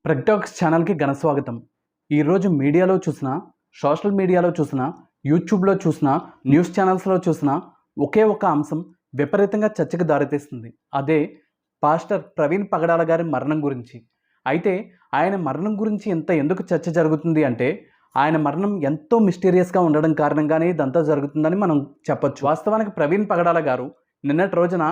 ప్రగ్టాక్స్ ఛానల్కి ఘన స్వాగతం. ఈరోజు మీడియాలో చూసినా, సోషల్ మీడియాలో చూసినా, యూట్యూబ్లో చూసినా, న్యూస్ ఛానల్స్లో చూసినా ఒకే ఒక అంశం విపరీతంగా చర్చకు దారితీస్తుంది. అదే పాస్టర్ ప్రవీణ్ పగడాల గారి మరణం గురించి. అయితే ఆయన మరణం గురించి ఎందుకు చర్చ జరుగుతుంది అంటే, ఆయన మరణం ఎంతో మిస్టీరియస్గా ఉండడం కారణంగానే ఇదంతా జరుగుతుందని మనం చెప్పొచ్చు. వాస్తవానికి ప్రవీణ్ పగడాల గారు నిన్నటి రోజున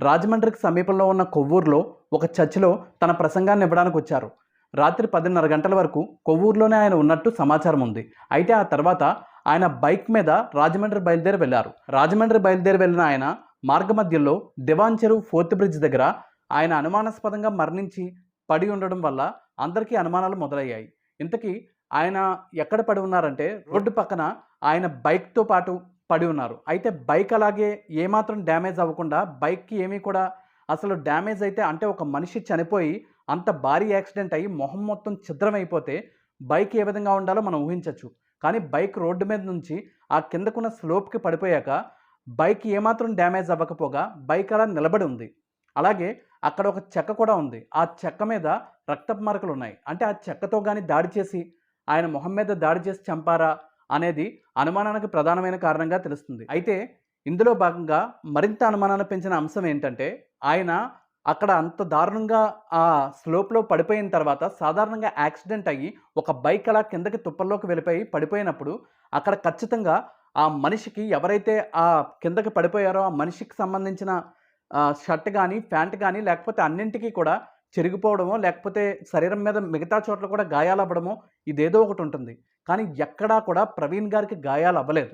రాజమండ్రికి సమీపంలో ఉన్న కొవ్వూరులో ఒక చర్చిలో తన ప్రసంగాన్ని ఇవ్వడానికి వచ్చారు. రాత్రి 10:30 గంటల వరకు కొవ్వూరులోనే ఆయన ఉన్నట్టు సమాచారం ఉంది. అయితే ఆ తర్వాత ఆయన బైక్ మీద రాజమండ్రి బయలుదేరి వెళ్ళారు. రాజమండ్రి బయలుదేరి వెళ్ళిన ఆయన మార్గమధ్యంలో దివాన్ చెరువు ఫోర్త్ బ్రిడ్జ్ దగ్గర ఆయన అనుమానాస్పదంగా మరణించి పడి ఉండడం వల్ల అందరికీ అనుమానాలు మొదలయ్యాయి. ఇంతకీ ఆయన ఎక్కడ పడి ఉన్నారంటే, రోడ్డు పక్కన ఆయన బైక్తో పాటు పడి ఉన్నారు. అయితే బైక్ అలాగే ఏమాత్రం డ్యామేజ్ అవ్వకుండా, బైక్కి ఏమీ కూడా అసలు డ్యామేజ్ అయితే అంటే ఒక మనిషి చనిపోయి అంత భారీ యాక్సిడెంట్ అయ్యి మొహం మొత్తం ఛిద్రమైపోతే బైక్ ఏ విధంగా ఉండాలో మనం ఊహించవచ్చు. కానీ బైక్ రోడ్డు మీద నుంచి ఆ కిందకున్న స్లోప్కి పడిపోయాక బైక్ ఏమాత్రం డ్యామేజ్ అవ్వకపోగా బైక్ అలా నిలబడి ఉంది. అలాగే అక్కడ ఒక చెక్క కూడా ఉంది. ఆ చెక్క మీద రక్తపు మరకలు ఉన్నాయి. అంటే ఆ చెక్కతో కానీ దాడి చేసి ఆయన మొహం మీద దాడి చేసి చంపారా అనేది అనుమానానికి ప్రధానమైన కారణంగా తెలుస్తుంది. అయితే ఇందులో భాగంగా మరింత అనుమానాన్ని పెంచిన అంశం ఏంటంటే, ఆయన అక్కడ అంత దారుణంగా ఆ స్లోప్‌లో పడిపోయిన తర్వాత సాధారణంగా యాక్సిడెంట్ అయ్యి ఒక బైక్ అలా కిందకి తుప్పల్లోకి వెళ్ళిపోయి పడిపోయినప్పుడు అక్కడ ఖచ్చితంగా ఆ మనిషికి ఎవరైతే ఆ కిందకి పడిపోయారో ఆ మనిషికి సంబంధించిన షర్ట్ గానీ, ప్యాంట్ గానీ లేకపోతే అన్నింటికి కూడా చిరిగిపోవడమో, లేకపోతే శరీరం మీద మిగతా చోట్ల కూడా గాయాలవ్వడమో ఇదేదో ఒకటుంటుంది. కానీ ఎక్కడా కూడా ప్రవీణ్ గారికి గాయాలవ్వలేదు.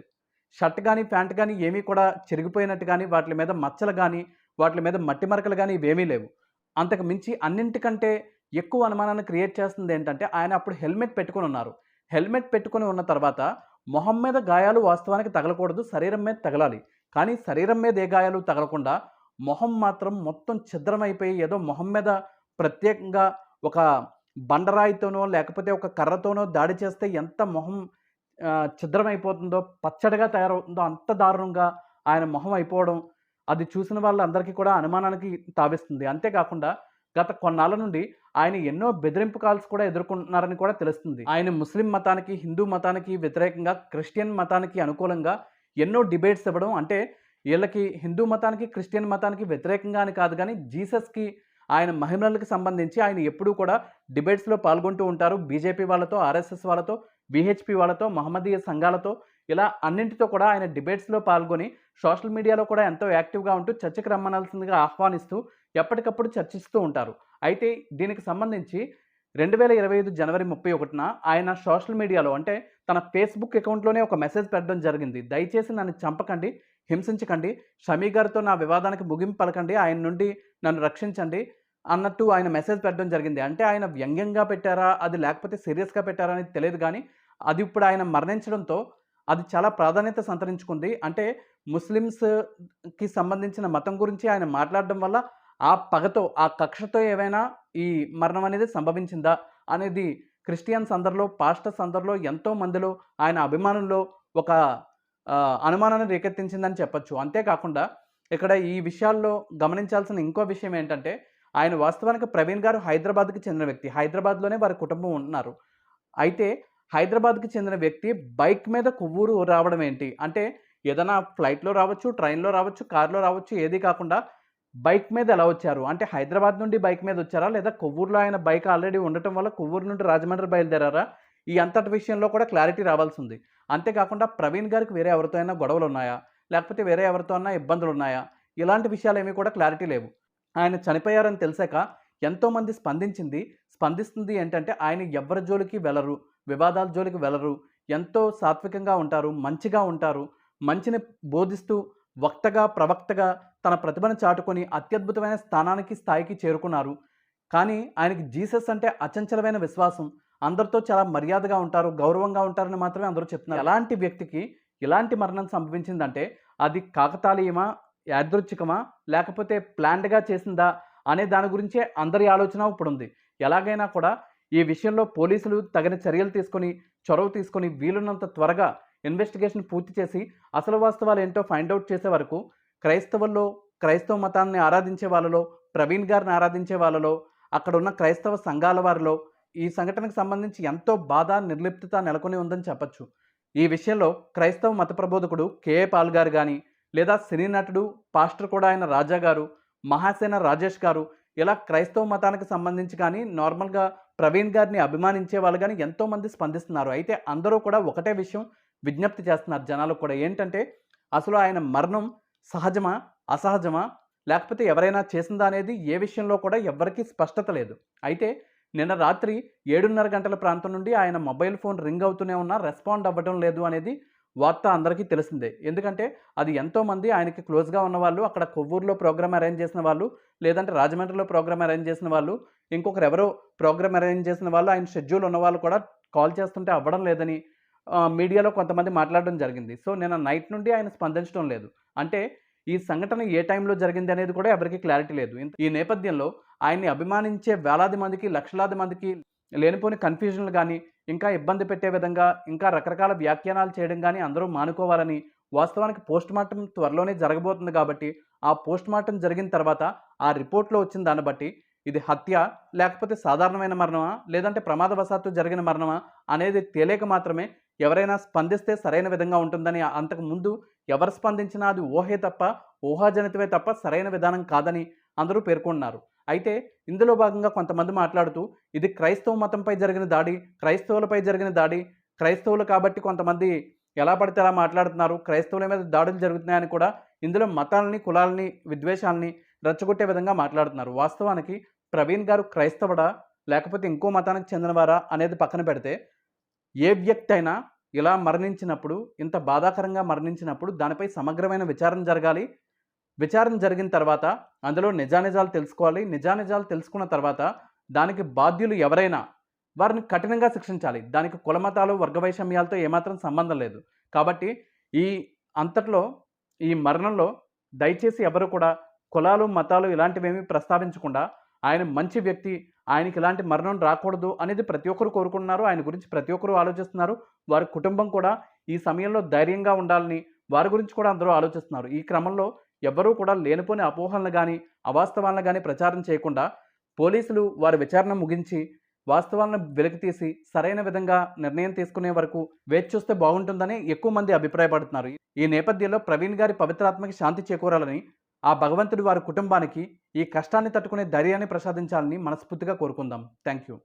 షర్ట్ గానీ, ప్యాంట్ గానీ ఏమీ కూడా చిరిగిపోయినట్టు గానీ, వాటి మీద మచ్చలు గానీ, వాటి మీద మట్టి మరకలు గానీ ఇవేమీ లేవు. అంతకు మించి అన్నింటికంటే ఎక్కువ అనుమానాన్ని క్రియేట్ చేస్తుందేంటంటే, ఆయన అప్పుడు హెల్మెట్ పెట్టుకొనున్నారు. హెల్మెట్ పెట్టుకొని ఉన్న తర్వాత మొహం మీద గాయాలు వాస్తవానికి తగలకూడదు. శరీరం మీద తగలాలి. కానీ శరీరం మీద ఏ గాయాలు తగలకుండా మొహం మాత్రం మొత్తం ఛిద్రమైపోయి ఏదో మొహం మీద ప్రత్యేకంగా ఒక బండరాయితోనో, లేకపోతే ఒక కర్రతోనో దాడి చేస్తే ఎంత మొహం ఛిద్రమైపోతుందో, పచ్చడిగా తయారవుతుందో అంత దారుణంగా ఆయన మొహం అయిపోవడం, అది చూసిన వాళ్ళందరికీ కూడా అనుమానానికి తావిస్తుంది. అంతేకాకుండా గత కొన్నాళ్ళ నుండి ఆయన ఎన్నో బెదిరింపు కాల్స్ కూడా ఎదుర్కొంటున్నారని కూడా తెలుస్తుంది. ఆయన ముస్లిం మతానికి, హిందూ మతానికి వ్యతిరేకంగా, క్రిస్టియన్ మతానికి అనుకూలంగా ఎన్నో డిబేట్స్ ఇవ్వడం. అంటే వీళ్ళకి హిందూ మతానికి, క్రిస్టియన్ మతానికి వ్యతిరేకంగా అని కాదు గానీ, జీసస్‌కి ఆయన మహిమలకి సంబంధించి ఆయన ఎప్పుడూ కూడా డిబేట్స్‌లో పాల్గొంటూ ఉంటారు. బీజేపీ వాళ్ళతో, ఆర్ఎస్ఎస్ వాళ్ళతో, వీహెచ్‌పీ వాళ్ళతో, మహమ్మదీయ సంఘాలతో ఇలా అన్నింటితో కూడా ఆయన డిబేట్స్‌లో పాల్గొని సోషల్ మీడియాలో కూడా ఎంతో యాక్టివ్‌గా ఉంటూ చర్చకు రమ్మనాల్సిందిగా ఆహ్వానిస్తూ ఎప్పటికప్పుడు చర్చిస్తూ ఉంటారు. అయితే దీనికి సంబంధించి 2025 జనవరి 31న ఆయన సోషల్ మీడియాలో అంటే తన ఫేస్‌బుక్ అకౌంట్‌లోనే ఒక మెసేజ్ పెట్టడం జరిగింది. దయచేసి నన్ను చంపకండి, హింసించకండి, షమీ గారితో నా వివాదానికి ముగింపు పలకండి, ఆయన నుండి నన్ను రక్షించండి అన్నట్టు ఆయన మెసేజ్ పెట్టడం జరిగింది. అంటే ఆయన వ్యంగ్యంగా పెట్టారా? అది లేకపోతే సీరియస్‌గా పెట్టారా అనేది తెలియదు గానీ, అది ఇప్పుడు ఆయన మరణించడంతో అది చాలా ప్రాధాన్యత సంతరించుకుంది. అంటే ముస్లిమ్స్‌కి సంబంధించిన మతం గురించి ఆయన మాట్లాడడం వల్ల ఆ పగతో, ఆ కక్షతో ఏవైనా ఈ మరణం అనేది సంభవించిందా? అనేది క్రిస్టియన్స్ అందరిలో, పాస్టర్స్ అందరిలో, ఎంతో మందిలో, ఆయన అభిమానుల్లో ఒక అనుమానాన్ని రేకెత్తించిందని చెప్పొచ్చు. అంతేకాకుండా ఇక్కడ ఈ విషయాల్లో గమనించాల్సిన ఇంకో విషయం ఏంటంటే, ఆయన వాస్తవానికి ప్రవీణ్ గారు హైదరాబాద్‌కి చెందిన వ్యక్తి. హైదరాబాద్‌లోనే వారి కుటుంబం ఉంటున్నారు. అయితే హైదరాబాద్‌కి చెందిన వ్యక్తి బైక్ మీద కొవ్వూరు రావడం ఏంటి? అంటే ఏదైనా ఫ్లైట్‌లో రావచ్చు, ట్రైన్‌లో రావచ్చు, కార్‌లో రావచ్చు. ఏది కాకుండా బైక్ మీద ఎలా వచ్చారు? అంటే హైదరాబాద్ నుండి బైక్ మీద వచ్చారా? లేదా కొవ్వూరులో ఆయన బైక్ ఆల్రెడీ ఉండటం వల్ల కొవ్వూరు నుండి రాజమండ్రి బయలుదేరారా? ఈ అంతటి విషయంలో కూడా క్లారిటీ రావాల్సింది. అంతేకాకుండా ప్రవీణ్ గారికి వేరే ఎవరితో అయినా గొడవలున్నాయా? లేకపోతే వేరే ఎవరితో అన్నా ఇబ్బందులున్నాయా? ఇలాంటి విషయాలేమీ కూడా క్లారిటీ లేవు. ఆయన చనిపోయారని తెలిసాక ఎంతోమంది స్పందిస్తుంది ఏంటంటే, ఆయన ఎవ్వరి జోలికి వెళ్లరు, వివాదాల జోలికి వెళ్లరు, ఎంతో సాత్వికంగా ఉంటారు, మంచిగా ఉంటారు, మంచిని బోధిస్తూ వక్తగా, ప్రవక్తగా తన ప్రతిభను చాటుకొని అత్యద్భుతమైన స్థాయికి చేరుకున్నారు. కానీ ఆయనకి జీసస్ అంటే అచంచలమైన విశ్వాసం. అందరితో చాలా మర్యాదగా ఉంటారు, గౌరవంగా ఉంటారని మాత్రమే అందరూ చెప్తున్నారు. అలాంటి వ్యక్తికి ఇలాంటి మరణం సంభవించిందంటే అది కాకతాళీయమా? యాదృచ్ఛికమా? లేకపోతే ప్లాన్డ్‌గా చేసిందా? అనే దాని గురించే అందరి ఆలోచన ఇప్పుడుంది. ఎలాగైనా కూడా ఈ విషయంలో పోలీసులు తగిన చర్యలు తీసుకొని, చొరవ తీసుకొని వీలున్నంత త్వరగా ఇన్వెస్టిగేషన్ పూర్తి చేసి అసలు వాస్తవాలేంటో ఫైండ్ ఔట్ చేసే వరకు క్రైస్తవ మతాన్ని ఆరాధించే వాళ్ళలో, ప్రవీణ్ గారిని ఆరాధించే వాళ్ళలో, అక్కడున్న క్రైస్తవ సంఘాల వారిలో ఈ సంఘటనకు సంబంధించి ఎంతో బాధ, నిర్లిప్తత నెలకొని ఉందని చెప్పొచ్చు. ఈ విషయంలో క్రైస్తవ మత ప్రబోధకుడు కేఏ పాల్ గారు గాని, లేదా సినీ నటుడు, పాస్టర్ కూడా అయిన రాజా గారు, మహాసేన రాజేష్ గారు, ఇలా క్రైస్తవ మతానికి సంబంధించి కానీ, నార్మల్‌గా ప్రవీణ్ గారిని అభిమానించే వాళ్ళు గాని ఎంతోమంది స్పందిస్తున్నారు. అయితే అందరూ కూడా ఒకటే విషయం విజ్ఞప్తి చేస్తున్నారు జనాలకు కూడా. ఏంటంటే, అసలు ఆయన మరణం సహజమా? అసహజమా? లేకపోతే ఎవరైనా చేసిందా అనేది ఏ విషయంలో కూడా ఎవ్వరికీ స్పష్టత లేదు. అయితే నిన్న రాత్రి 7:30 గంటల ప్రాంతం నుండి ఆయన మొబైల్ ఫోన్ రింగ్ అవుతూనే ఉన్నా రెస్పాండ్ అవ్వడం లేదు అనేది వార్త అందరికీ తెలిసిందే. ఎందుకంటే అది ఎంతోమంది ఆయనకి క్లోజ్‌గా ఉన్నవాళ్ళు, అక్కడ కొవ్వూరులో ప్రోగ్రామ్ అరేంజ్ చేసిన వాళ్ళు, లేదంటే రాజమండ్రిలో ప్రోగ్రామ్ అరేంజ్ చేసిన వాళ్ళు, ఇంకొకరెవరో ప్రోగ్రామ్ అరేంజ్ చేసిన వాళ్ళు, ఆయన షెడ్యూల్ ఉన్నవాళ్ళు కూడా కాల్ చేస్తుంటే అవ్వడం లేదని మీడియాలో కొంతమంది మాట్లాడడం జరిగింది. సో, నిన్న నైట్ నుండి ఆయన స్పందించడం లేదు. అంటే ఈ సంఘటన ఏ టైంలో జరిగింది అనేది కూడా ఎవరికీ క్లారిటీ లేదు. ఈ నేపథ్యంలో ఆయన్ని అభిమానించే వేలాది మందికి, లక్షలాది మందికి లేనిపోని కన్‌ఫ్యూజన్‌లు గాని, ఇంకా ఇబ్బంది పెట్టే విధంగా, ఇంకా రకరకాల వ్యాఖ్యానాలు చేయడం గాని అందరూ మానుకోవాలని, వాస్తవానికి పోస్ట్‌మార్టం త్వరలోనే జరగబోతుంది కాబట్టి, ఆ పోస్ట్‌మార్టం జరిగిన తర్వాత ఆ రిపోర్ట్‌లో వచ్చిన దాన్ని బట్టి ఇది హత్య, లేకపోతే సాధారణమైన మరణమా, లేదంటే ప్రమాదవశాత్తు జరిగిన మరణమా అనేది తెలియక మాత్రమే ఎవరైనా స్పందిస్తే సరైన విధంగా ఉంటుందని, అంతకు ముందు ఎవరు స్పందించినా అది ఊహే తప్ప, ఊహాజనితమే తప్ప సరైన విధానం కాదని అందరూ పేర్కొన్నారు. అయితే ఇందులో భాగంగా కొంతమంది మాట్లాడుతూ ఇది క్రైస్తవ మతంపై జరిగిన దాడి, క్రైస్తవులపై జరిగిన దాడి, క్రైస్తవులు కాబట్టి కొంతమంది ఎలా పడితే అలా మాట్లాడుతున్నారు, క్రైస్తవుల మీద దాడులు జరుగుతున్నాయని కూడా ఇందులో మతాలని, కులాలని, విద్వేషాలని రెచ్చగొట్టే విధంగా మాట్లాడుతున్నారు. వాస్తవానికి ప్రవీణ్ గారు క్రైస్తవుడా? లేకపోతే ఇంకో మతానికి చెందినవారా? అనేది పక్కన పెడితే ఏ వ్యక్తి అయినా ఇలా మరణించినప్పుడు, ఇంత బాధాకరంగా మరణించినప్పుడు దానిపై సమగ్రమైన విచారణ జరగాలి. విచారణ జరిగిన తర్వాత అందులో నిజానిజాలు తెలుసుకోవాలి. నిజానిజాలు తెలుసుకున్న తర్వాత దానికి బాధ్యులు ఎవరైనా వారిని కఠినంగా శిక్షించాలి. దానికి కులమతాలు, వర్గ వైషమ్యాలతో ఏమాత్రం సంబంధం లేదు. కాబట్టి ఈ అంతట్లో ఈ మరణంలో దయచేసి ఎవరు కూడా కులాలు, మతాలు ఇలాంటివేమీ ప్రస్తావించకుండా ఆయన మంచి వ్యక్తి, ఆయనకి ఇలాంటి మరణం రాకూడదు అనేది ప్రతి ఒక్కరు కోరుకుంటున్నారు. ఆయన గురించి ప్రతి ఒక్కరు ఆలోచిస్తున్నారు. వారి కుటుంబం కూడా ఈ సమయంలో ధైర్యంగా ఉండాలని వారి గురించి కూడా అందరూ ఆలోచిస్తున్నారు. ఈ క్రమంలో ఎవ్వరూ కూడా లేనిపోని అపోహలను గాని, అవాస్తవాలను గాని ప్రచారం చేయకుండా పోలీసులు వారి విచారణ ముగించి వాస్తవాలను వెలికితీసి సరైన విధంగా నిర్ణయం తీసుకునే వరకు వేచి చూస్తే బాగుంటుందని ఎక్కువ మంది అభిప్రాయపడుతున్నారు. ఈ నేపథ్యంలో ప్రవీణ్ గారి పవిత్రాత్మకి శాంతి చేకూరాలని, ఆ భగవంతుడు వారి కుటుంబానికి ఈ కష్టాన్ని తట్టుకునే ధైర్యాన్ని ప్రసాదించాలని మనస్ఫూర్తిగా కోరుకుందాం. Thank you.